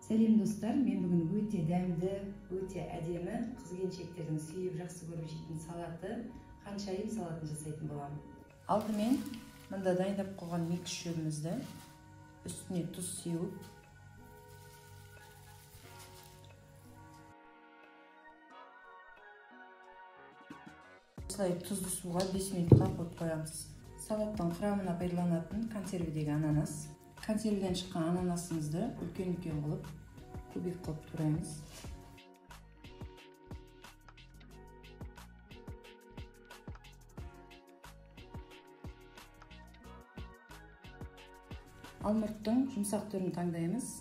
Сәлем достар, мен бүгін өте дәмді, өте әдемі, қыз-келіншектердің сүйіп жақсы көріп жейтін салаты, қаншайым салатын жасайтын боламын. Алдымен мында дайындап қойған микс шөбімізді үстіне тұз сеуіп, осылай тұзды суға 5 минутқа қойып қоямыз. Салаттың құрамына пайдаланатын консервідегі ананас. Консервіден шыққан ананасымызды үлкен-үлкен қылып, көбек қылып тураймыз. Алмұрттың жұмсақ түрін таңдаймыз.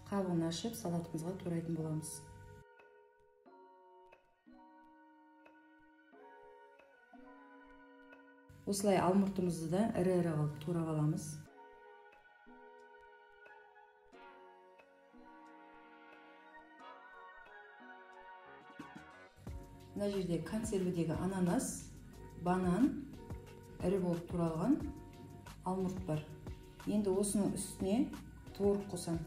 Қабығын ашып, салатымызға турайтын боламыз. Осылай алмұртымызды да ірі-ірі қылып турап аламыз. Мына жерде консервідегі ананас, банан, ірі болып туралған алмұрт бар. Енді осының үстіне творог қосам.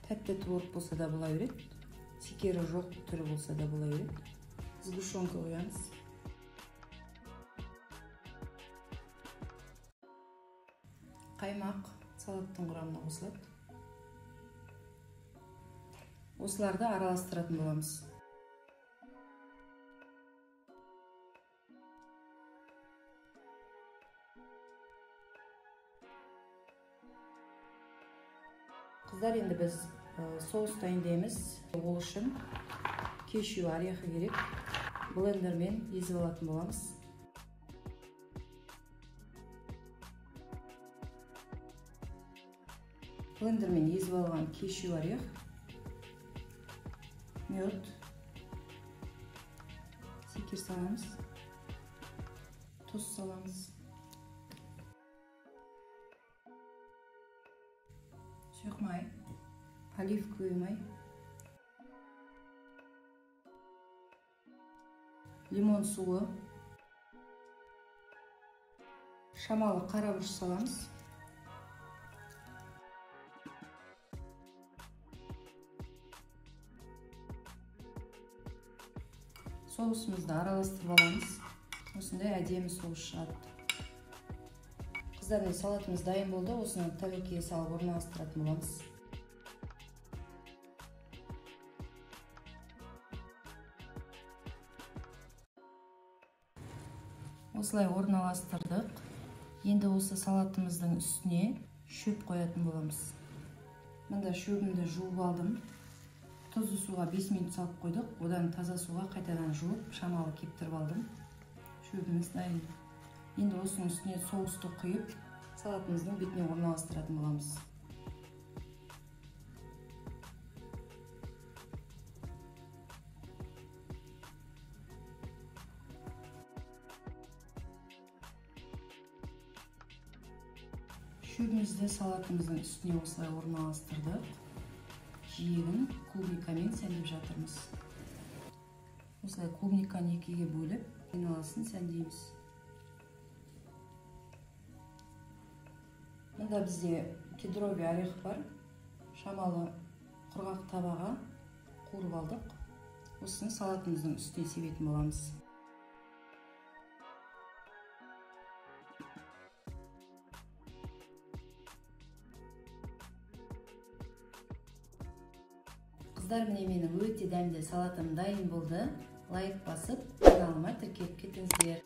Тәтті творог болса да бола береді, секері жоқ түрі болса да бола береді. Сгущенка қоямыз. Қаймақ салаттың құрамына қосылады. Осыларды араластыратын боламыз. Қыздар, енді біз соус дайындаймыз. Ол үшін кешью орехы керек. Блендермен езіп алатын боламыз. Блендермен езіп алған кешью орех, мед, секер саламыз, тұз саламыз, сұйық май, оливковый май, лимон суы, шамалы қара бұрыш саламыз. Соусымызды араластырып аламыз. Осындай әдемі соус шығады. Қыздар, салатымыз дайын болды. Осыны тәуекеге салып орналастыратын боламыз. Осылай орналастырдық. Енді осы салатымыздың үстіне шөп қоятын боламыз. Мында шөбімді жуып алдым. Тұзды суға 5 минут салып қойдық. Одан таза суға қайтадан жуып, шамалы кептіріп алдым. Шөбіміз дайын. Енді осының үстіне соусты құйып, салатымыздың бетіне орналастыратын боламыз. Шөбімізді салатымыздың үстіне осылай орналастырдық. Жиегін клубникамен сәндеп жатырмыз. Осылай клубниканы екіге бөліп, айналасын сәндейміз. Мұнда бізде кедровый орех бар. Шамалы құрғақ табаға қуырып алдық. Осыны салатымыздың үстіне себетін боламыз. Қыздар, міне менің өте дәмді салатым дайын болды. Лайк басып, каналыма тіркеліп кетіңіздер.